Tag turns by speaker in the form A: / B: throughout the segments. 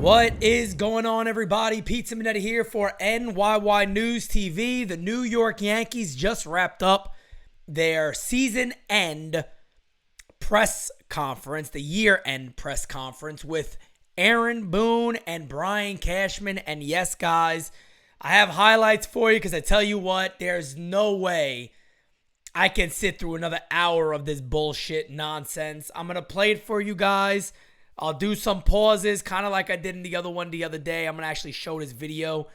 A: What is going on, everybody? Pizza Minetti here for NyynewsTV. The New York Yankees just wrapped up their season-end press conference, the year-end press conference with Aaron Boone and Brian Cashman. And yes, guys, I have highlights for you because I tell you what, there's no way I can sit through another hour of this bullshit nonsense. I'm going to play it for you guys. I'll do some pauses, kind of like I did in the other one the other day. I'm going to actually show this video.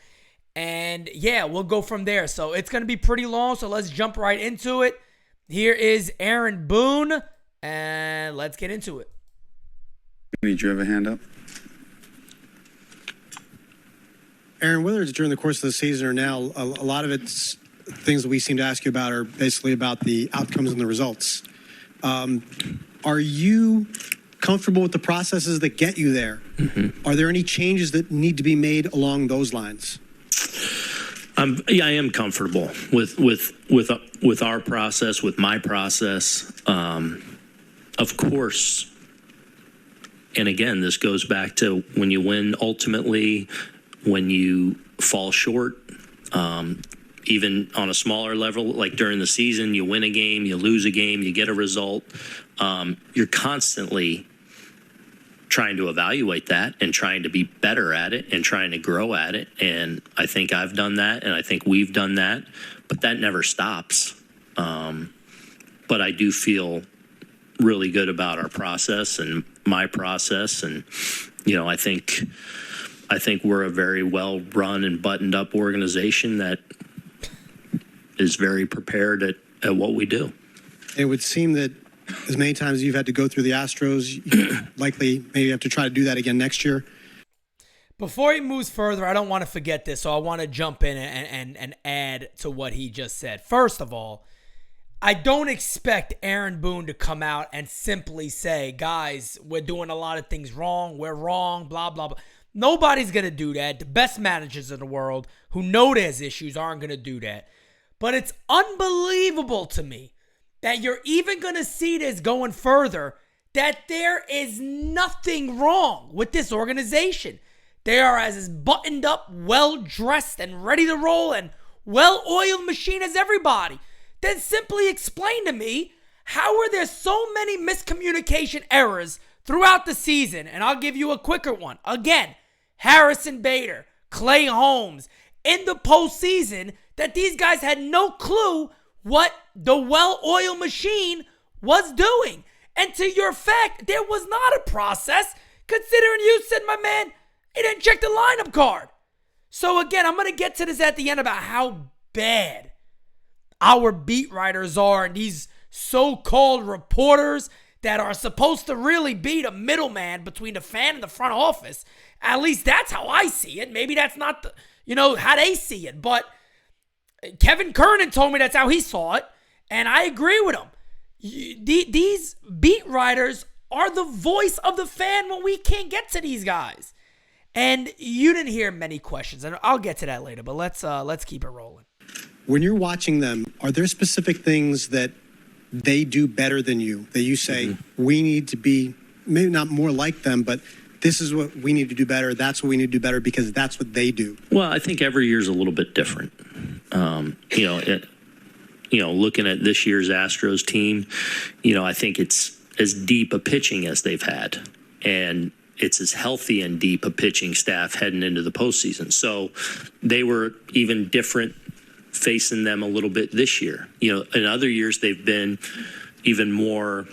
A: And yeah, we'll go from there. So it's going to be pretty long, so let's jump right into it. Here is Aaron Boone, and let's get into it.
B: Did you have a hand up?
C: Aaron, whether it's during the course of the season or now, a lot of it's things that we seem to ask you about are basically about the outcomes and the results. Are you comfortable with the processes that get you there? Mm-hmm. Are there any changes that need to be made along those lines?
D: Yeah, I am comfortable with our process, with my process. Of course, and again, this goes back to when you win ultimately, when you fall short, even on a smaller level, like during the season, you win a game, you lose a game, you get a result. You're constantly trying to evaluate that and trying to be better at it and trying to grow at it. And I think I've done that, and I think we've done that, but that never stops. But I do feel really good about our process and my process. And, you know, I think we're a very well run and buttoned up organization that is very prepared at what we do.
C: It would seem that as many times as you've had to go through the Astros, you likely maybe have to try to do that again next year.
A: Before he moves further, I don't want to forget this, so I want to jump in and add to what he just said. First of all, I don't expect Aaron Boone to come out and simply say, guys, we're doing a lot of things wrong, we're wrong, blah, blah, blah. Nobody's going to do that. The best managers in the world who know there's issues aren't going to do that. But it's unbelievable to me that you're even going to see this going further, that there is nothing wrong with this organization. They are as buttoned up, well-dressed, and ready to roll, and well-oiled machine as everybody. Then simply explain to me, how are there so many miscommunication errors throughout the season? And I'll give you a quicker one. Again, Harrison Bader, Clay Holmes, in the postseason, that these guys had no clue what the well-oiled machine was doing. And to your fact, there was not a process, considering you said, my man, he didn't check the lineup card. So again, I'm going to get to this at the end about how bad our beat writers are and these so-called reporters that are supposed to really be the middleman between the fan and the front office. At least that's how I see it. Maybe that's not how they see it, but Kevin Kernan told me that's how he saw it, and I agree with him. These beat writers are the voice of the fan when we can't get to these guys. And you didn't hear many questions, and I'll get to that later, but let's keep it rolling.
C: When you're watching them, are there specific things that they do better than you, that you say, we need to be, maybe not more like them, but this is what we need to do better, that's what we need to do better because that's what they do?
D: Well, I think every year is a little bit different. Looking at this year's Astros team, I think it's as deep a pitching as they've had. And it's as healthy and deep a pitching staff heading into the postseason. So they were even different facing them a little bit this year. In other years, they've been even more,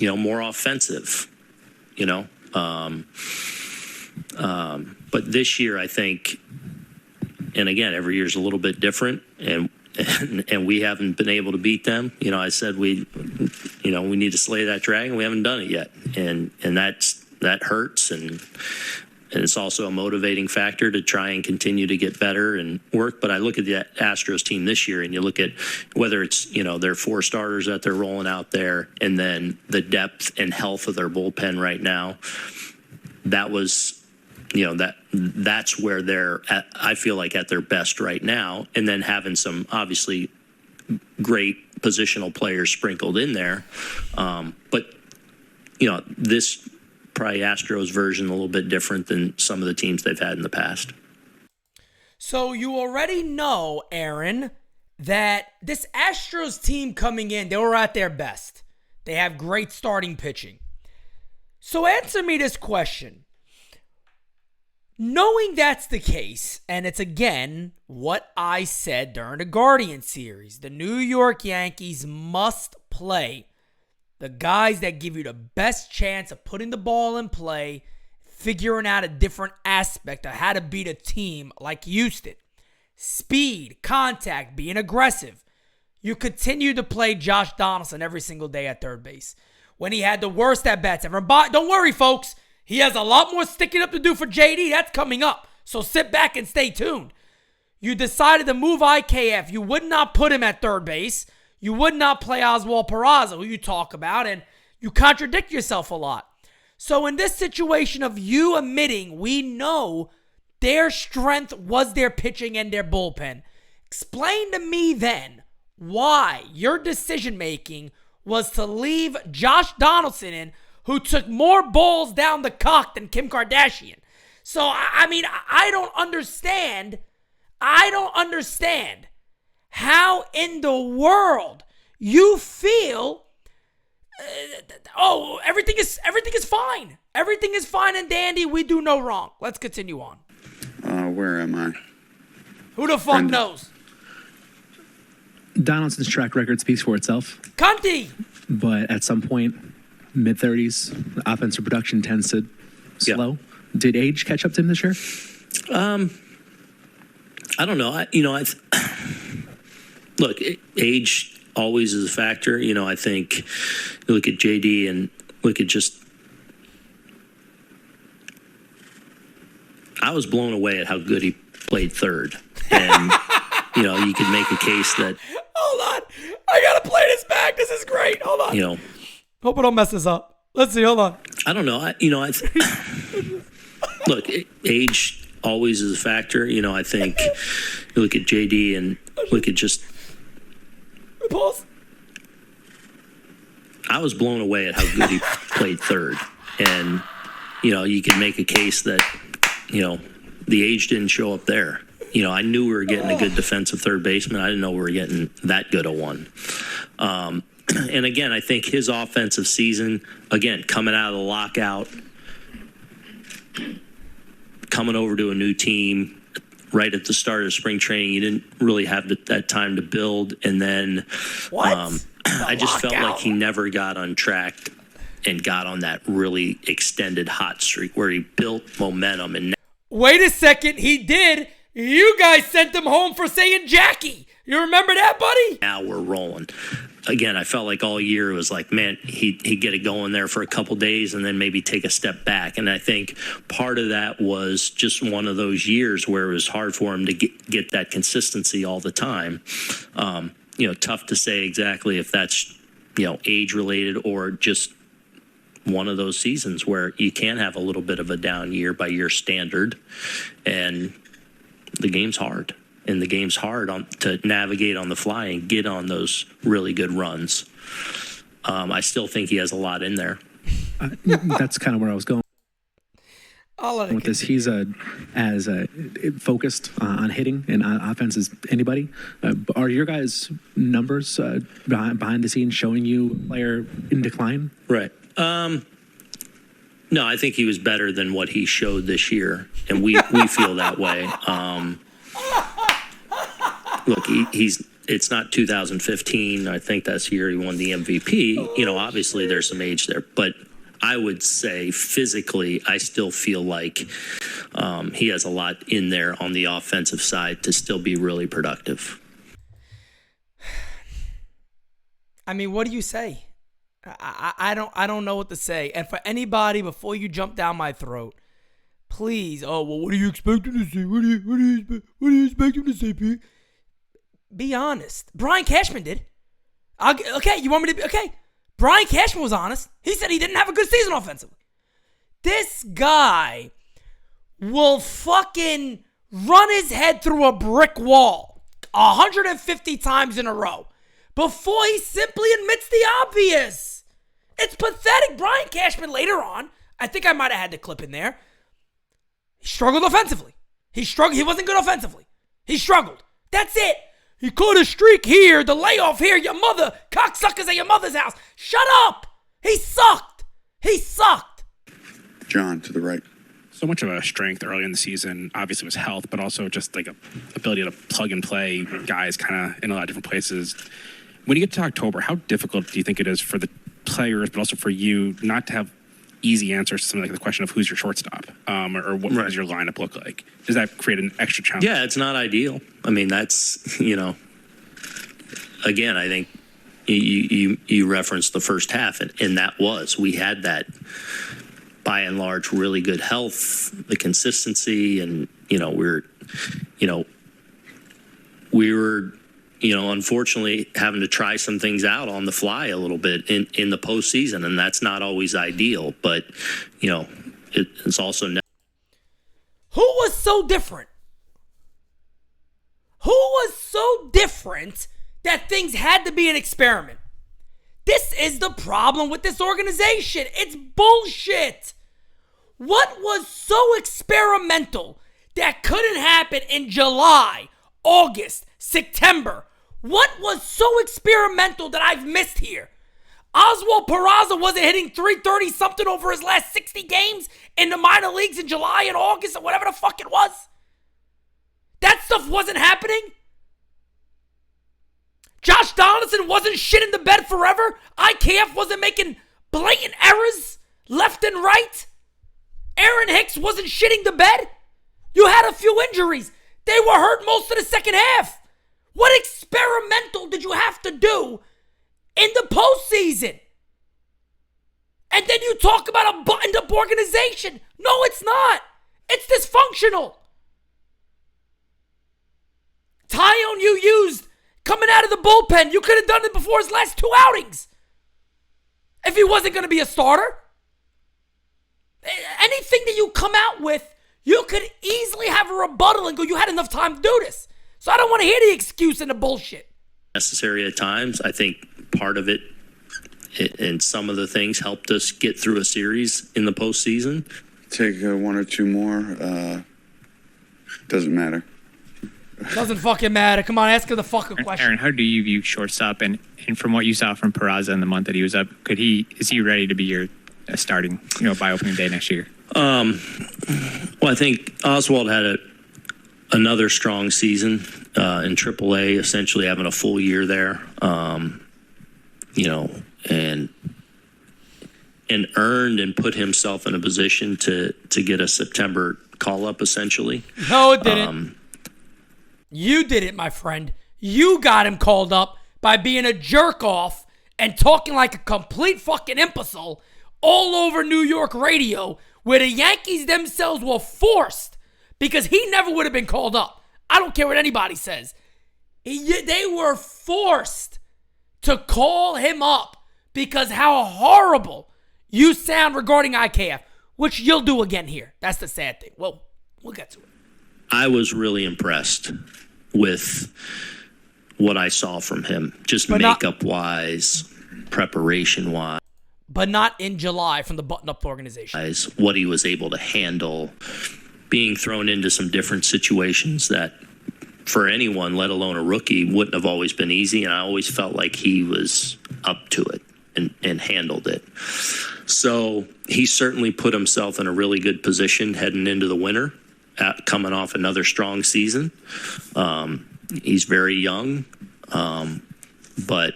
D: more offensive, But this year, I think, and again, every year is a little bit different, and we haven't been able to beat them. I said we need to slay that dragon. We haven't done it yet, and that hurts, and it's also a motivating factor to try and continue to get better and work. But I look at the Astros team this year, and you look at whether it's their 4 starters that they're rolling out there, and then the depth and health of their bullpen right now. That was. That's where they're at, I feel like at their best right now. And then having some obviously great positional players sprinkled in there. But this probably Astros version a little bit different than some of the teams they've had in the past.
A: So you already know, Aaron, that this Astros team coming in, they were at their best. They have great starting pitching. So answer me this question. Knowing that's the case, and it's again what I said during the Guardian series, the New York Yankees must play the guys that give you the best chance of putting the ball in play, figuring out a different aspect of how to beat a team like Houston. Speed, contact, being aggressive. You continue to play Josh Donaldson every single day at third base. When he had the worst at-bats ever. But don't worry, folks. He has a lot more sticking up to do for JD. That's coming up. So sit back and stay tuned. You decided to move IKF. You would not put him at third base. You would not play Oswald Peraza, who you talk about, and you contradict yourself a lot. So in this situation of you admitting we know their strength was their pitching and their bullpen, explain to me then why your decision-making was to leave Josh Donaldson in, who took more balls down the cock than Kim Kardashian. So, I mean, I don't understand how in the world you feel, everything is fine. Everything is fine and dandy. We do no wrong. Let's continue on.
B: Where am I?
A: Who the fuck knows?
E: Donaldson's track record speaks for itself.
A: Cunty!
E: But at some point, mid-30s, offensive production tends to slow.
D: Yeah.
E: Did age catch up to him this year?
D: I don't know. Look, age always is a factor. I think you look at JD and look at I was blown away at how good he played third. And, you could make a case that.
A: Hold on. I got to play this back. This is great. Hold on. Hope I don't mess this up. Let's see. Hold on.
D: I don't know. Look, age always is a factor. I think you look at JD and look at
A: Pause.
D: I was blown away at how good he played third. And, you can make a case that, the age didn't show up there. I knew we were getting a good defensive third baseman. I didn't know we were getting that good a one. And again, I think his offensive season, again, coming out of the lockout, coming over to a new team right at the start of spring training, you didn't really have that time to build. And then I just felt like he never got on track and got on that really extended hot streak where he built momentum. And
A: wait a second. He did. You guys sent him home for saying Jackie. You remember that, buddy?
D: now we're rolling. Again, I felt like all year it was like, man, he'd get it going there for a couple days and then maybe take a step back. And I think part of that was just one of those years where it was hard for him to get that consistency all the time. Tough to say exactly if that's, age related or just one of those seasons where you can have a little bit of a down year by your standard. And the game's hard. And the game's hard to navigate on the fly and get on those really good runs. I still think he has a lot in there.
E: That's kind of where I was going with this. He's as focused on hitting and on offense as anybody. Are your guys' numbers behind the scenes showing you a player in decline?
D: Right. No, I think he was better than what he showed this year, and we feel that way. Look, it's not 2015. I think that's the year he won the MVP. Obviously there's some age there, but I would say physically, I still feel like he has a lot in there on the offensive side to still be really productive.
A: I mean, what do you say? I don't know what to say. And for anybody, before you jump down my throat, please. Oh well, what are you expecting to say? What do you expect him to say, Pete? Be honest. Brian Cashman did. Okay, you want me to be okay? Brian Cashman was honest. He said he didn't have a good season offensively. This guy will fucking run his head through a brick wall 150 times in a row before he simply admits the obvious. It's pathetic. Brian Cashman later on, I think I might have had the clip in there. He struggled offensively. He wasn't good offensively. He struggled. That's it. He caught a streak here, the layoff here, your mother, cocksuckers at your mother's house. Shut up. He sucked. He sucked.
B: John, to the right.
F: So much of a strength early in the season, obviously, was health, but also just like a ability to plug and play guys kind of in a lot of different places. When you get to October, how difficult do you think it is for the players, but also for you, not to have easy answers to something like the question of who's your shortstop, or what does your lineup look like? Does that create an extra challenge?
D: Yeah, it's not ideal. I mean, that's, again, I think you referenced the first half, and that we had that, by and large, really good health, the consistency, and, we were unfortunately having to try some things out on the fly a little bit in the postseason, and that's not always ideal, but, it's also...
A: Who was so different? Who was so different that things had to be an experiment? This is the problem with this organization. It's bullshit. What was so experimental that couldn't happen in July, August, September? What was so experimental that I've missed here? Oswald Peraza wasn't hitting 330 something over his last 60 games in the minor leagues in July and August or whatever the fuck it was. That stuff wasn't happening. Josh Donaldson wasn't shit in the bed forever. IKF wasn't making blatant errors left and right. Aaron Hicks wasn't shitting the bed. You had a few injuries. They were hurt most of the second half. What experimental did you have to do in the postseason? And then you talk about a buttoned-up organization. No, it's not. It's dysfunctional. Tyone you used coming out of the bullpen. You could have done it before his last 2 outings. If he wasn't going to be a starter. Anything that you come out with, you could easily have a rebuttal and go, you had enough time to do this. So I don't want to hear the excuse and the bullshit.
D: Necessary at times. I think part of it and some of the things helped us get through a series in the postseason.
B: Take one or two more. Doesn't matter.
A: Doesn't fucking matter. Come on, ask her the fucking question.
G: Aaron, how do you view shortstop? And from what you saw from Peraza in the month that he was up, is he ready to be your starting, by opening day next year?
D: Well, I think Oswald had another strong season in AAA, essentially having a full year there. And earned and put himself in a position to get a September call-up, essentially.
A: No, it didn't. You did it, my friend. You got him called up by being a jerk-off and talking like a complete fucking imbecile all over New York radio, where the Yankees themselves were forced, because he never would have been called up. I don't care what anybody says. They were forced to call him up because how horrible you sound regarding IKF, which you'll do again here. That's the sad thing. Well, we'll get to it.
D: I was really impressed with what I saw from him, just makeup-wise, preparation-wise.
A: But not in July from the button-up organization.
D: What he was able to handle, being thrown into some different situations that for anyone, let alone a rookie, wouldn't have always been easy. And I always felt like he was up to it and handled it. So he certainly put himself in a really good position heading into the winter, coming off another strong season. He's very young, but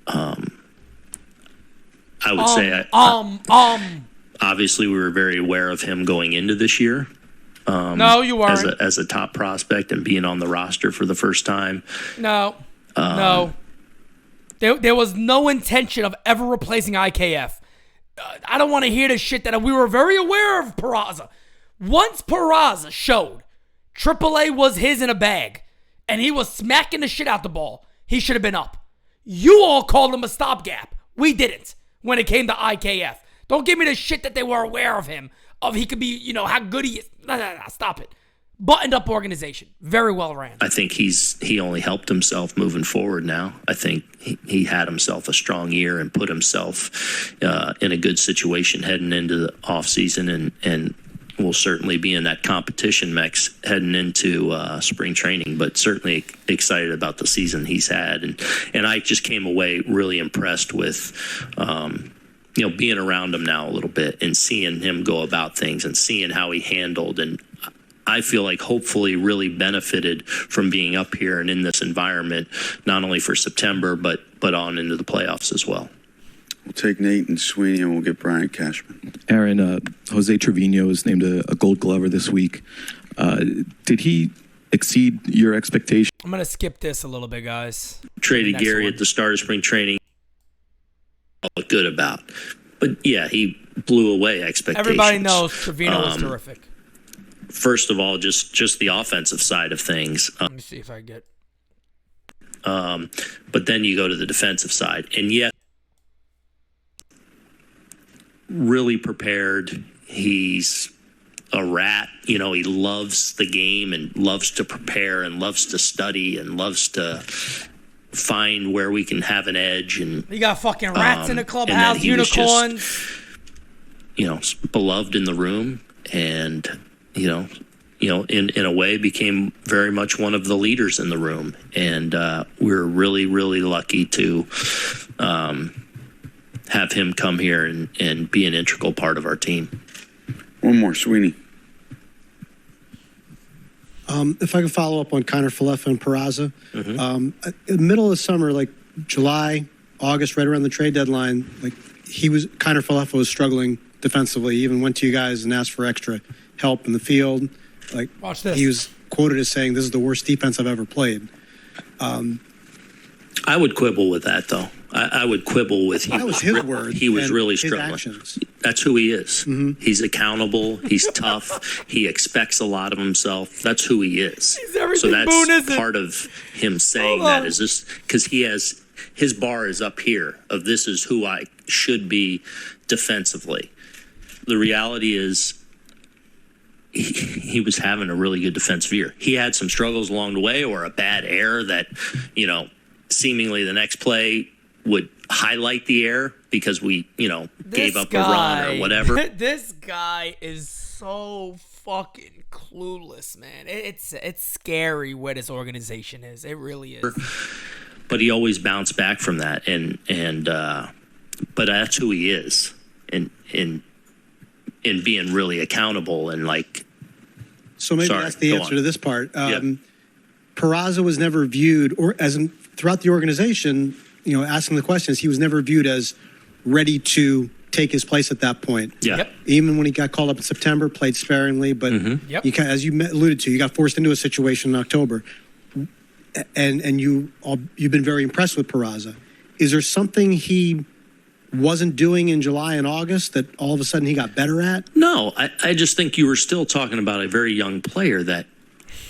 D: I would say obviously we were very aware of him going into this year.
A: No, you weren't.
D: As a top prospect and being on the roster for the first time.
A: No. There was no intention of ever replacing IKF. I don't want to hear this shit that we were very aware of Peraza. Once Peraza showed AAA was his in a bag and he was smacking the shit out the ball, he should have been up. You all called him a stopgap. We didn't when it came to IKF. Don't give me the shit that they were aware of him, of he could be, how good he is. No, stop it. buttoned up organization. Very well ran.
D: I think he only helped himself moving forward now. I think he had himself a strong year and put himself in a good situation heading into the offseason and will certainly be in that competition mix heading into spring training, but certainly excited about the season he's had. And I just came away really impressed with, being around him now a little bit and seeing him go about things and seeing how he handled. And I feel like hopefully really benefited from being up here and in this environment, not only for September, but on into the playoffs as well.
B: We'll take Nate and Sweeney, and we'll get Brian Cashman.
H: Aaron, Jose Trevino was named a Gold Glover this week. Did he exceed your expectations?
A: I'm going to skip this a little bit, guys.
D: Traded Gary at the start of spring training. Felt good about. But, yeah, he blew away expectations.
A: Everybody knows Trevino was terrific.
D: First of all, just the offensive side of things.
A: Let me see if I get.
D: But then you go to the defensive side. And, yes, really prepared. He's a rat. He loves the game and loves to prepare and loves to study and loves to find where we can have an edge. And
A: you got fucking rats in the clubhouse, unicorns.
D: Just, beloved in the room, and in a way became very much one of the leaders in the room. And we're really, really lucky to have him come here and be an integral part of our team.
B: One more, Sweeney.
C: If I could follow up on Connor Falefa and Peraza. In the middle of the summer, like July, August, right around the trade deadline, Connor Falefa was struggling defensively. He even went to you guys and asked for extra help in the field.
A: Watch this.
C: He was quoted as saying, "This is the worst defense I've ever played."
D: I would quibble with that, though. I would quibble with
C: that was his word.
D: He was really
C: his
D: struggling.
C: Actions.
D: That's who he is. He's accountable. He's tough. He expects a lot of himself. That's who he is.
A: He's everything
D: so that's
A: Boone isn't.
D: part of him saying that is this because he has his bar is up here of this is who I should be defensively. The reality is he was having a really good defensive year. He had some struggles along the way or a bad error that, seemingly the next play would highlight the error because we, gave up a run or whatever.
A: This guy is so fucking clueless, man. It's scary what his organization is. It really is.
D: But he always bounced back from that, and but that's who he is, and being really accountable and
C: So maybe that's the answer to this part. Peraza was never viewed, or throughout the organization, asking the questions, he was never viewed as ready to take his place at that point.
D: Yeah. Yep.
C: Even when he got called up in September, played sparingly, but as you alluded to, you got forced into a situation in October, and you've been very impressed with Peraza. Is there something he wasn't doing in July and August that all of a sudden he got better at?
D: No, I just think you were still talking about a very young player that,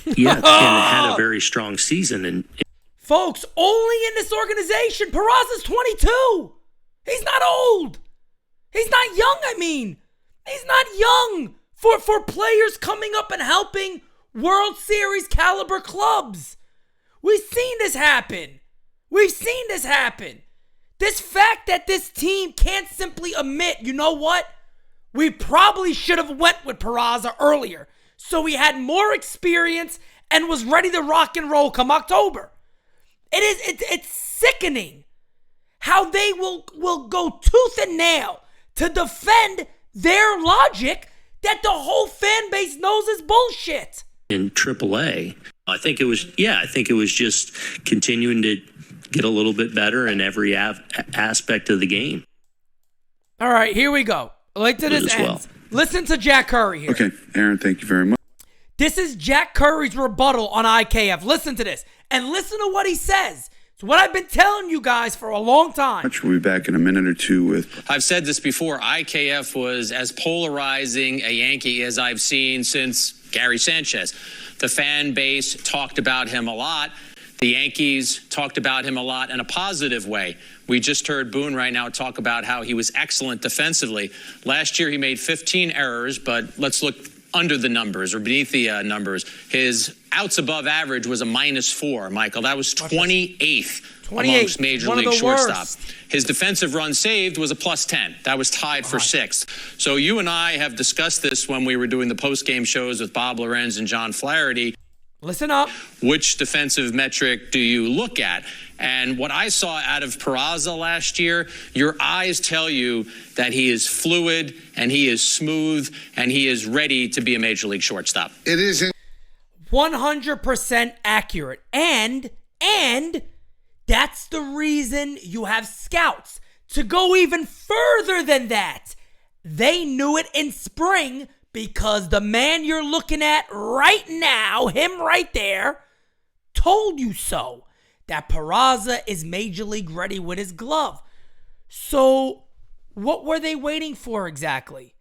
D: and had a very strong season. And
A: folks, only in this organization, Peraza's 22. He's not old. He's not young, He's not young for players coming up and helping World Series caliber clubs. We've seen this happen. This fact that this team can't simply admit, you know what? We probably should have went with Peraza earlier, so he had more experience and was ready to rock and roll come October. It's sickening how they will go tooth and nail to defend their logic that the whole fan base knows is bullshit.
D: In AAA, I think it was just continuing to get a little bit better in every aspect of the game.
A: All right, here we go. Like to this end. Well. Listen to Jack Curry here.
B: Okay, Aaron, thank you very much.
A: This is Jack Curry's rebuttal on IKF. Listen to this, and listen to what he says. It's what I've been telling you guys for a long time.
B: We'll be back in a minute or two with...
I: I've said this before. IKF was as polarizing a Yankee as I've seen since Gary Sanchez. The fan base talked about him a lot. The Yankees talked about him a lot in a positive way. We just heard Boone right now talk about how he was excellent defensively. Last year he made 15 errors, but let's look under the numbers or beneath the numbers. His outs above average was a -4, Michael. That was 28th amongst Major League shortstops. His defensive run saved was a +10. That was tied for 6th. So you and I have discussed this when we were doing the post-game shows with Bob Lorenz and John Flaherty.
A: Listen up.
I: Which defensive metric do you look at? And what I saw out of Peraza last year, your eyes tell you that he is fluid and he is smooth and he is ready to be a Major League shortstop.
B: It is
A: 100% accurate. And that's the reason you have scouts. To go even further than that, they knew it in spring because the man you're looking at right now, him right there, told you so. That Peraza is Major League ready with his glove. So what were they waiting for exactly?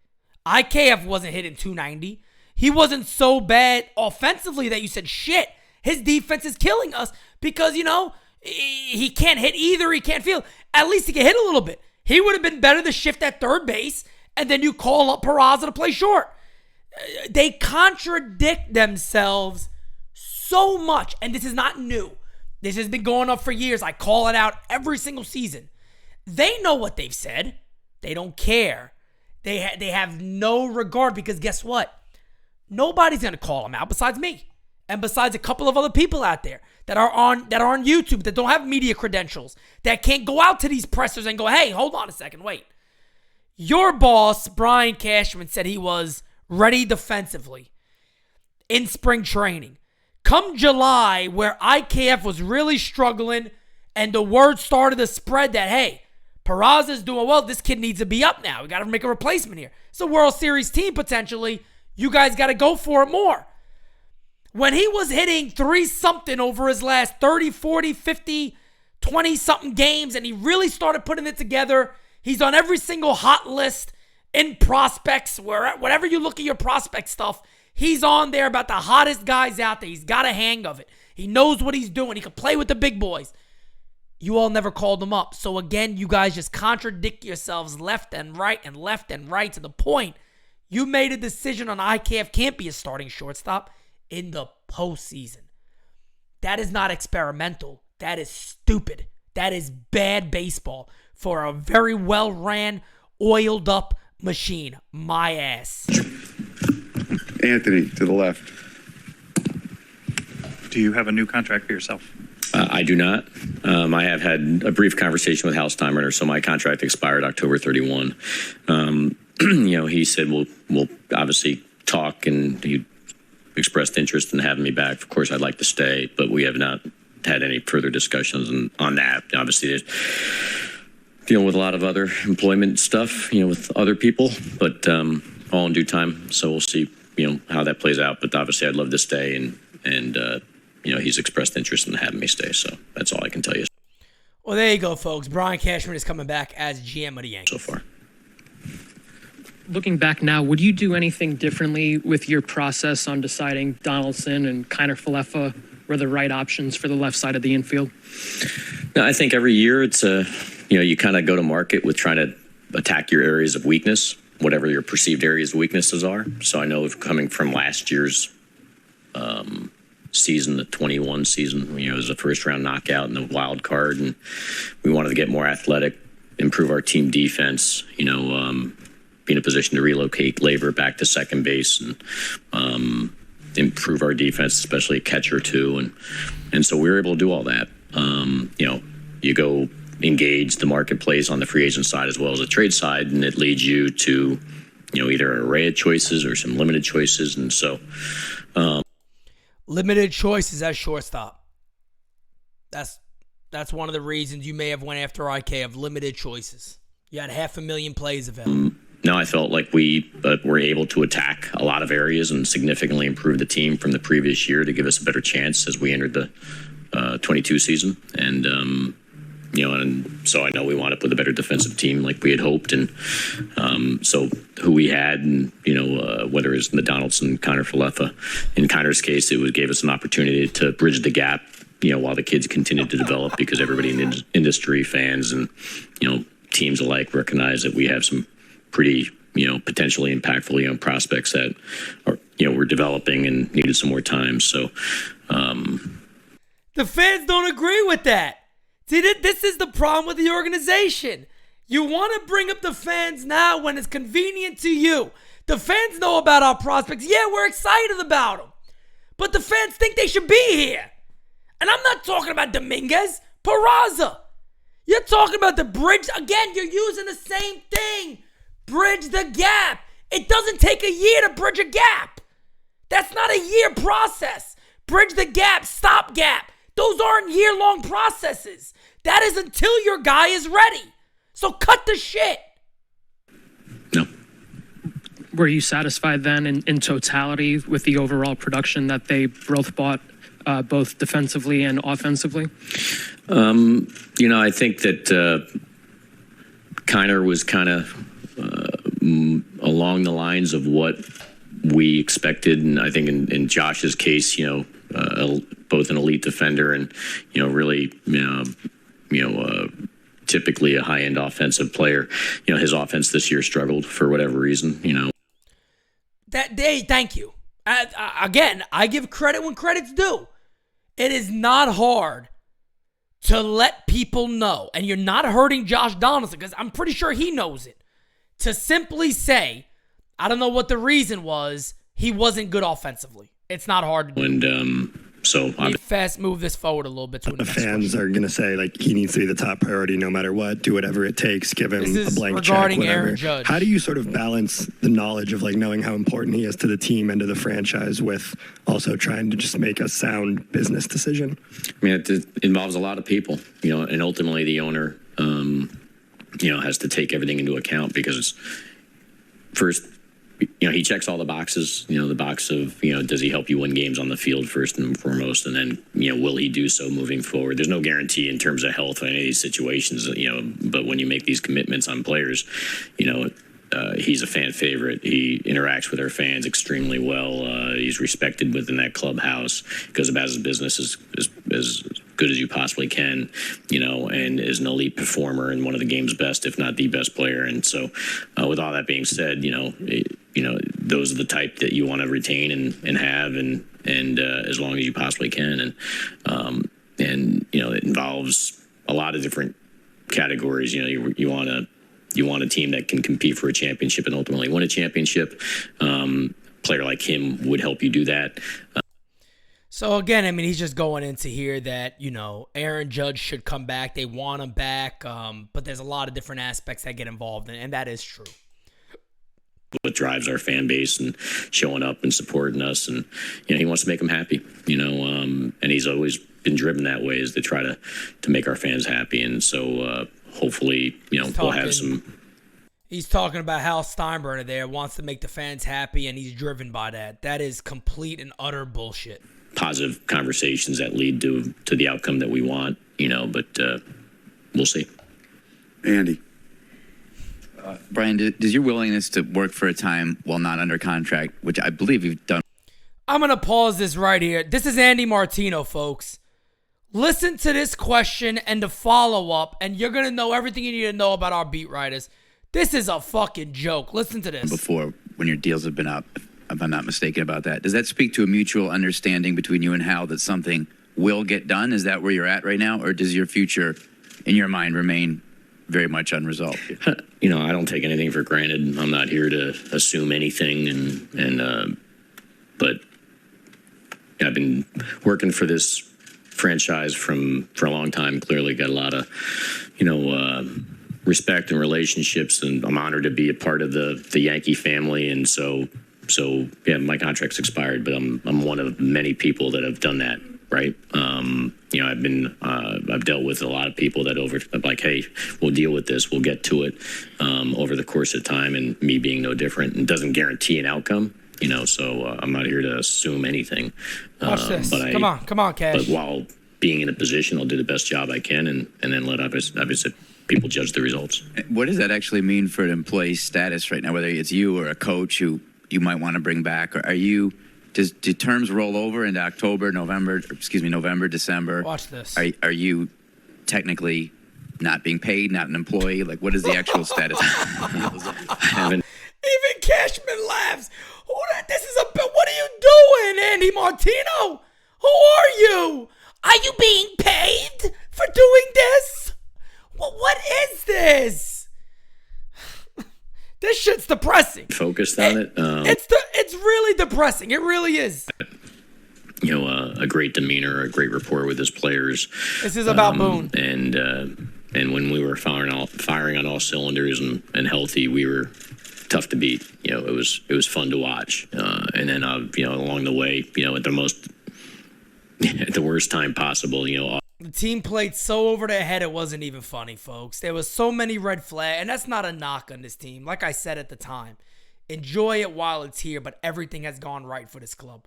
A: IKF wasn't hitting 290. He wasn't so bad offensively that you said, shit, his defense is killing us because, you know, he can't hit either. He can't field. At least he can hit a little bit. He would have been better to shift at third base and then you call up Peraza to play short. They contradict themselves so much, and this is not new. This has been going up for years. I call it out every single season. They know what they've said. They don't care. They have no regard because guess what? Nobody's going to call them out besides me and besides a couple of other people out there that are on YouTube that don't have media credentials, that can't go out to these pressers and go, hey, hold on a second, wait. Your boss, Brian Cashman, said he was ready defensively in spring training. Come July, where IKF was really struggling and the word started to spread that, hey, Peraza's doing well. This kid needs to be up now. We got to make a replacement here. It's a World Series team potentially. You guys got to go for it more. When he was hitting 3-something over his last 30, 40, 50, 20-something games and he really started putting it together, he's on every single hot list in prospects, wherever you look at your prospect stuff, he's on there about the hottest guys out there. He's got a hang of it. He knows what he's doing. He can play with the big boys. You all never called him up. So again, you guys just contradict yourselves left and right to the point you made a decision on IKF can't be a starting shortstop in the postseason. That is not experimental. That is stupid. That is bad baseball for a very well-ran, oiled-up machine. My ass.
B: Anthony to the left.
J: Do you have a new contract for yourself?
K: I do not. I have had a brief conversation with Hal Steinbrenner, so my contract expired October 31. He said we'll obviously talk, and he expressed interest in having me back. Of course, I'd like to stay, but we have not had any further discussions on that. Obviously, there's dealing with a lot of other employment stuff, with other people, but all in due time. So we'll see, how that plays out. But obviously, I'd love to stay, and he's expressed interest in having me stay. So that's all I can tell you.
A: Well, there you go, folks. Brian Cashman is coming back as GM of the Yankees.
K: So far.
L: Looking back now, would you do anything differently with your process on deciding Donaldson and Kiner-Falefa were the right options for the left side of the infield?
K: No, I think every year it's you kind of go to market with trying to attack your areas of weakness, whatever your perceived areas of weaknesses are. So I know coming from last year's season, the 21 season, it was a first round knockout and the wild card, and we wanted to get more athletic, improve our team defense, be in a position to relocate Labor back to second base and improve our defense, especially catcher too. And so we were able to do all that. You go engage the marketplace on the free agent side as well as the trade side, and it leads you to, either an array of choices or some limited choices. And so
A: limited choices as shortstop. That's one of the reasons you may have went after IK, of limited choices. You had 500,000 plays available.
K: No, I felt like we were able to attack a lot of areas and significantly improve the team from the previous year to give us a better chance as we entered the 22 season. And, and so I know we wound up with a better defensive team like we had hoped. And so who we had, and, whether it's the Donaldson, Kiner-Falefa, in Kiner's case, gave us an opportunity to bridge the gap, while the kids continued to develop, because everybody in the industry, fans and, teams alike recognize that we have some pretty potentially impactful young prospects that are, were developing and needed some more time. So,
A: the fans don't agree with that. See, this is the problem with the organization. You want to bring up the fans now when it's convenient to you. The fans know about our prospects. Yeah, we're excited about them. But the fans think they should be here. And I'm not talking about Dominguez, Peraza. You're talking about the bridge. Again, you're using the same thing. Bridge the gap. It doesn't take a year to bridge a gap. That's not a year process. Bridge the gap, stop gap. Those aren't year-long processes. That is until your guy is ready. So cut the shit.
K: No.
L: Were you satisfied then in totality with the overall production that they both bought, both defensively and offensively?
K: I think that Kiner was kind of along the lines of what we expected. And I think in Josh's case, both an elite defender and, really, typically a high-end offensive player. His offense this year struggled for whatever reason,
A: Thank you. Again, I give credit when credit's due. It is not hard to let people know, and you're not hurting Josh Donaldson because I'm pretty sure he knows it, to simply say, I don't know what the reason was, he wasn't good offensively. It's not hard to do.
K: And so
A: fast move this forward a little bit.
M: The fans are going to say, he needs to be the top priority no matter what, do whatever it takes, give him a blank check, whatever.
A: Aaron Judge.
M: How do you sort of balance the knowledge of knowing how important he is to the team and to the franchise with also trying to just make a sound business decision?
K: I mean, it involves a lot of people, and ultimately the owner, has to take everything into account because it's first, he checks all the boxes, the box of, does he help you win games on the field first and foremost? And then, will he do so moving forward? There's no guarantee in terms of health in any of these situations, but when you make these commitments on players, he's a fan favorite. He interacts with our fans extremely well. He's respected within that clubhouse, goes about his business as good as you possibly can, and is an elite performer and one of the game's best, if not the best player. And so with all that being said, those are the type that you want to retain and have and as long as you possibly can. And it involves a lot of different categories. You want a team that can compete for a championship and ultimately win a championship. Player like him would help you do that.
A: So again, he's just going into here that, Aaron Judge should come back. They want him back. But there's a lot of different aspects that get involved in, and that is true.
K: What drives our fan base and showing up and supporting us. And, he wants to make them happy, and he's always been driven that way, is to try to make our fans happy. And so hopefully, we'll have some.
A: He's talking about Hal Steinbrenner there, wants to make the fans happy, and he's driven by that. That is complete and utter bullshit.
K: Positive conversations that lead to the outcome that we want, but we'll see.
B: Andy.
N: Brian, does your willingness to work for a time while not under contract, which I believe you've done.
A: I'm going to pause this right here. This is Andy Martino, folks. Listen to this question and the follow-up, and you're going to know everything you need to know about our beat writers. This is a fucking joke. Listen to this.
N: Before, when your deals have been up, if I'm not mistaken about that, does that speak to a mutual understanding between you and Hal that something will get done? Is that where you're at right now? Or does your future, in your mind, remain very much unresolved?
K: I don't take anything for granted. I'm not here to assume anything. But I've been working for this franchise for a long time. Clearly got a lot of, respect and relationships, and I'm honored to be a part of the Yankee family. And so yeah, my contract's expired, but I'm one of many people that have done that. Right. I've dealt with a lot of people that hey, we'll deal with this. We'll get to it over the course of time, and me being no different. It doesn't guarantee an outcome, so I'm not here to assume anything.
A: Watch this. Come on, Cash.
K: But while being in a position, I'll do the best job I can and then let obviously people judge the results.
N: What does that actually mean for an employee status right now, whether it's you or a coach who you might want to bring back? Or do terms roll over into November, December?
A: Watch this.
N: Are you technically not being paid, not an employee? What is the actual status?
A: He Cashman laughs. This is a bit. What are you doing, Andy Martino? Who are you? Are you being paid for doing this? What is this? This shit's depressing.
K: Focused on it.
A: It's really depressing. It really is.
K: A great demeanor, a great rapport with his players.
A: This is about Boone.
K: And when we were firing on all cylinders and healthy, we were tough to beat. It was fun to watch. And then along the way, at the worst time possible,
A: the team played so over their head it wasn't even funny, folks. There was so many red flags, and that's not a knock on this team. Like I said at the time, enjoy it while it's here, but everything has gone right for this club.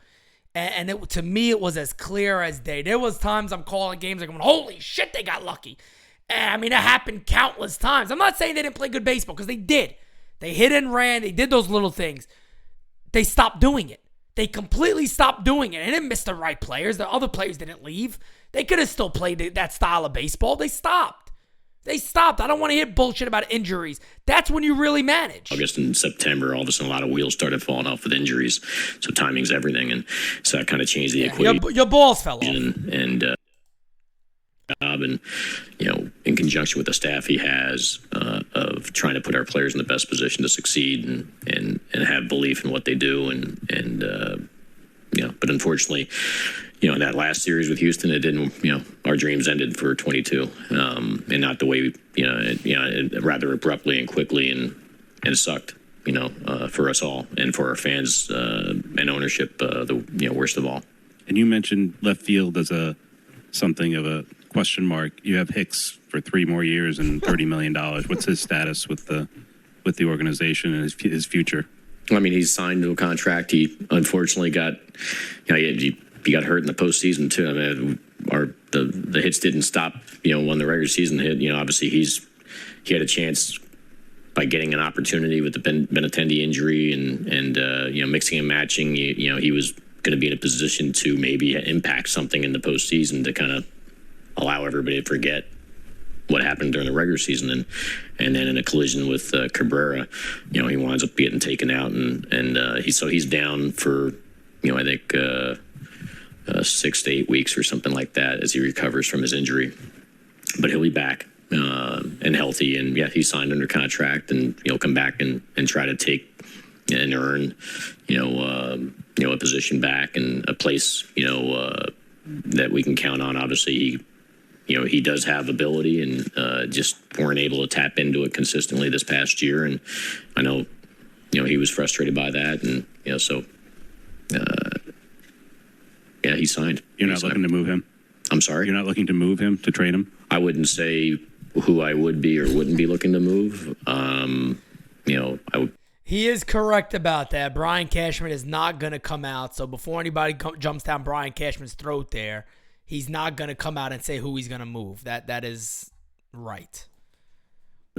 A: And to me, it was as clear as day. There was times I'm calling games like, holy shit, they got lucky. And I mean, it happened countless times. I'm not saying they didn't play good baseball, because they did. They hit and ran. They did those little things. They stopped doing it. They completely stopped doing it. They didn't miss the right players. The other players didn't leave. They could have still played that style of baseball. They stopped. I don't want to hear bullshit about injuries. That's when you really manage.
K: August and September, all of a sudden, a lot of wheels started falling off with injuries. So timing's everything. And so that kind of changed the equation.
A: Your balls fell off.
K: And in conjunction with the staff he has of trying to put our players in the best position to succeed and have belief in what they do. But unfortunately, in that last series with Houston, it didn't, our dreams ended for 22, and not the way, rather abruptly and quickly, and it sucked, for us all and for our fans and ownership, the worst of all.
F: And you mentioned left field as something of a question mark. You have Hicks for 3 more years and $30 million. What's his status with the organization and his future?
K: I mean, he's signed to a contract. He unfortunately got, he got hurt in the postseason too. I mean, the hits didn't stop. When the regular season hit, obviously he had a chance by getting an opportunity with the Benintendi injury and mixing and matching. He was going to be in a position to maybe impact something in the postseason to kind of allow everybody to forget what happened during the regular season, and then in a collision with Cabrera, he winds up getting taken out, and he's down for I think 6 to 8 weeks or something like that as he recovers from his injury, but he'll be back and healthy, and he signed under contract, and he'll come back and try to take and earn a position back and a place that we can count on. Obviously he does have ability, and just weren't able to tap into it consistently this past year. And I know, he was frustrated by that. And, he signed.
F: You're not looking to move him?
K: I'm sorry?
F: You're not looking to move him, to trade him?
K: I wouldn't say who I would be or wouldn't be looking to move.
A: He is correct about that. Brian Cashman is not going to come out. So before anybody jumps down Brian Cashman's throat there, he's not going to come out and say who he's going to move. That is right.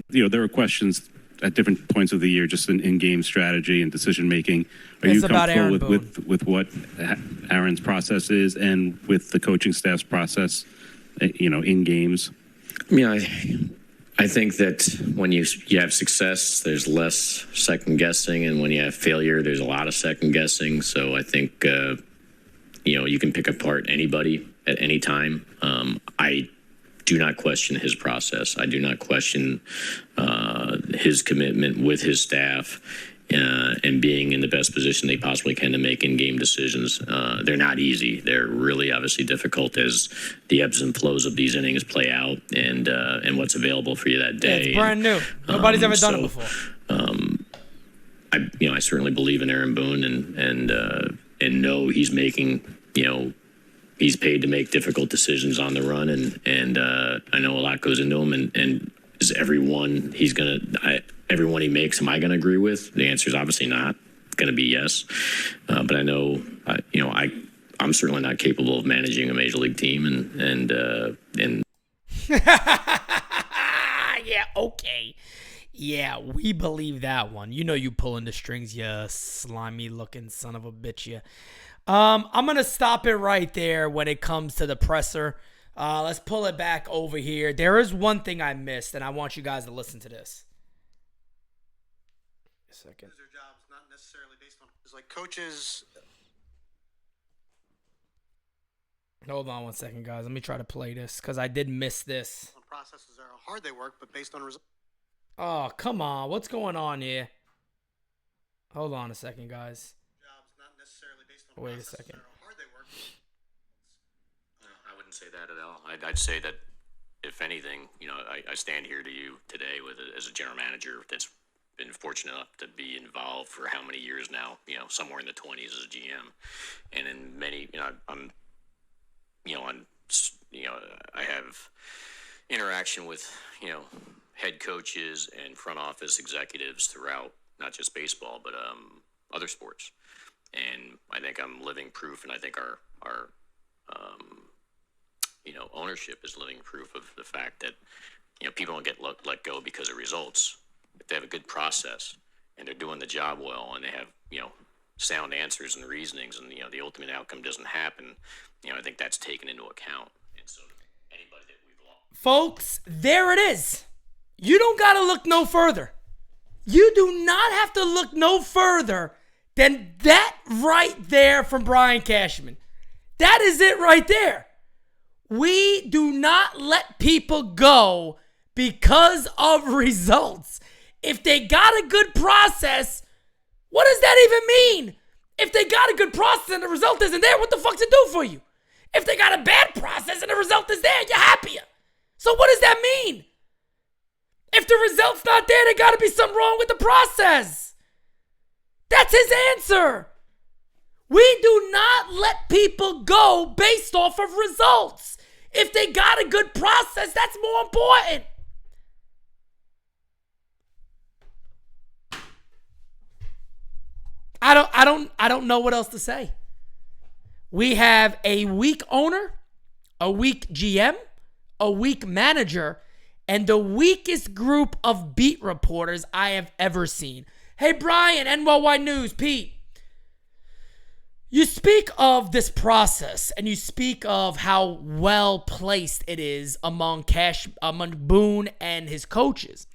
F: There were questions at different points of the year, just in game strategy and decision making. Are you comfortable with what Aaron's process is and with the coaching staff's process, in games?
K: I mean, I think that when you have success, there's less second guessing, and when you have failure, there's a lot of second guessing. So I think you can pick apart anybody at any time. I do not question his process. I do not question his commitment with his staff and being in the best position they possibly can to make in-game decisions. They're not easy. They're really obviously difficult as the ebbs and flows of these innings play out and what's available for you that day.
A: Yeah, it's brand new. Nobody's ever done it before.
K: I certainly believe in Aaron Boone and know he's making, he's paid to make difficult decisions on the run, and I know a lot goes into him, and is everyone everyone he makes, am I going to agree with? The answer is obviously not going to be yes, but I know, I'm certainly not capable of managing a major league team, and
A: yeah, okay. Yeah, we believe that one. You pulling the strings, you slimy looking son of a bitch, you. I'm going to stop it right there when it comes to the presser. Let's pull it back over here. There is one thing I missed, and I want you guys to listen to this. second.
C: Their jobs not necessarily based on it's like coaches.
A: Hold on 1 second, guys. Let me try to play this because I did miss this.
C: Processes are how hard they work, but based on results.
A: Oh, come on. What's going on here? Hold on a second, guys.
C: Jobs not necessarily based on
A: Wait a second.
C: Are how hard they work.
K: I wouldn't say that at all. I'd say that, if anything, I stand here to you today as a general manager that's been fortunate enough to be involved for how many years now, somewhere in the 20s as a GM. And in many, I have interaction with, head coaches and front office executives throughout not just baseball, but other sports. And I think I'm living proof, and I think our ownership is living proof of the fact that, people don't get let go because of results. If they have a good process and they're doing the job well and they have, sound answers and reasonings and, the ultimate outcome doesn't happen, I think that's taken into account. And so anybody that we've lost.
A: Folks, there it is. You don't got to look no further. You do not have to look no further than that right there from Brian Cashman. That is it right there. We do not let people go because of results. If they got a good process, what does that even mean? If they got a good process and the result isn't there, what the fuck's it do for you? If they got a bad process and the result is there, you're happier. So what does that mean? If the result's not there, there got to be something wrong with the process. That's his answer. We do not let people go based off of results. If they got a good process, that's more important. I don't know what else to say. We have a weak owner, a weak GM, a weak manager, and the weakest group of beat reporters I have ever seen. Hey, Brian, NYY News, Pete. You speak of this process, and you speak of how well placed it is among Boone and his coaches.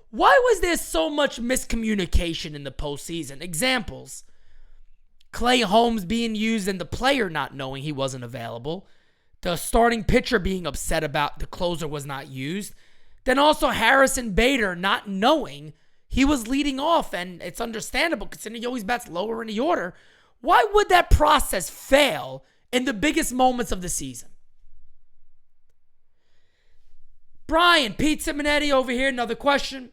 A: Why was there so much miscommunication in the postseason? Examples: Clay Holmes being used and the player not knowing he wasn't available. The starting pitcher being upset about the closer was not used. Then also Harrison Bader not knowing he was leading off, and it's understandable considering he always bats lower in the order. Why would that process fail in the biggest moments of the season? Brian, Pete Simonetti over here, another question.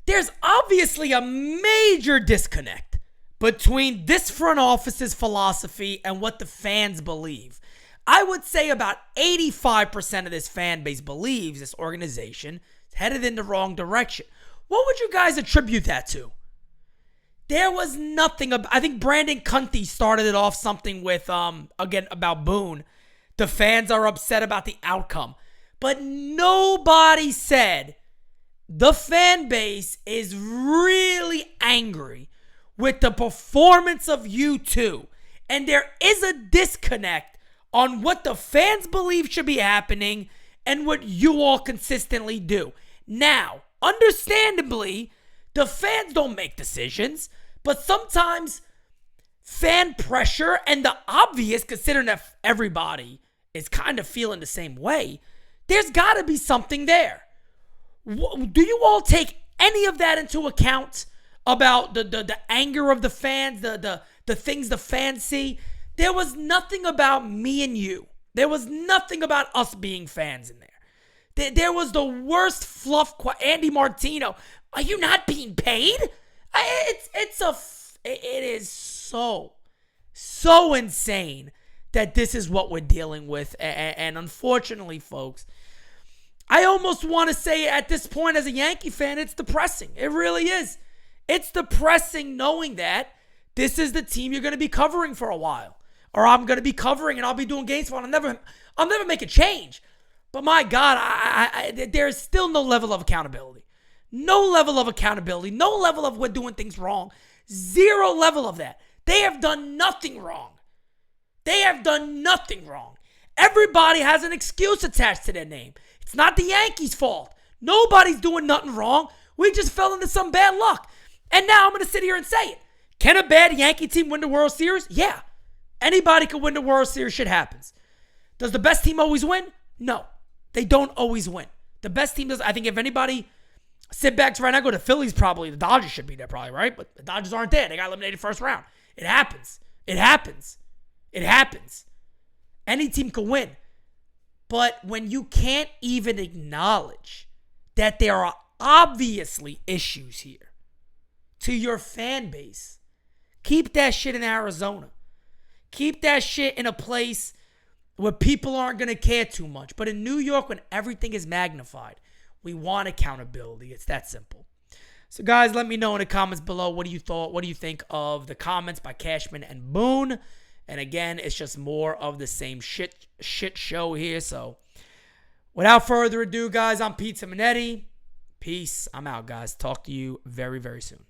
A: There's obviously a major disconnect between this front office's philosophy and what the fans believe. I would say about 85% of this fan base believes this organization is headed in the wrong direction. What would you guys attribute that to? There was nothing. I think Brandon Cunty started it off something with, again, about Boone. The fans are upset about the outcome. But nobody said the fan base is really angry with the performance of you two. And there is a disconnect on what the fans believe should be happening and what you all consistently do. Now, understandably, the fans don't make decisions, but sometimes fan pressure and the obvious, considering that everybody is kind of feeling the same way, there's got to be something there. Do you all take any of that into account about the anger of the fans, the things the fans see? There was nothing about me and you. There was nothing about us being fans in there. There was the worst fluff. Andy Martino, are you not being paid? It is so insane that this is what we're dealing with. And unfortunately, folks, I almost want to say at this point as a Yankee fan, it's depressing. It really is. It's depressing knowing that this is the team you're going to be covering for a while. Or I'm going to be covering and I'll be doing games for it. I'll never make a change. But my God, there is still no level of accountability. No level of accountability. No level of we're doing things wrong. Zero level of that. They have done nothing wrong. They have done nothing wrong. Everybody has an excuse attached to their name. It's not the Yankees' fault. Nobody's doing nothing wrong. We just fell into some bad luck. And now I'm going to sit here and say it. Can a bad Yankee team win the World Series? Yeah. Anybody can win the World Series. Shit happens. Does the best team always win? No. They don't always win. The best team does. I think if anybody sit backs right now, go to Phillies probably. The Dodgers should be there probably, right? But the Dodgers aren't there. They got eliminated first round. It happens. It happens. It happens. Any team can win. But when you can't even acknowledge that there are obviously issues here to your fan base, keep that shit in Arizona. Keep that shit in a place where people aren't going to care too much. But in New York, when everything is magnified, we want accountability. It's that simple. So, guys, let me know in the comments below what do you think of the comments by Cashman and Boone. And again, it's just more of the same shit show here. So, without further ado, guys, I'm Pete Simonetti. Peace. I'm out, guys. Talk to you very, very soon.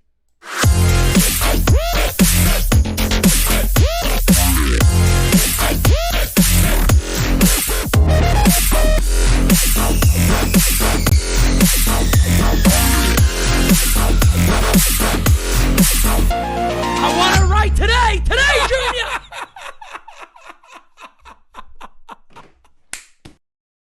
A: I want to write today!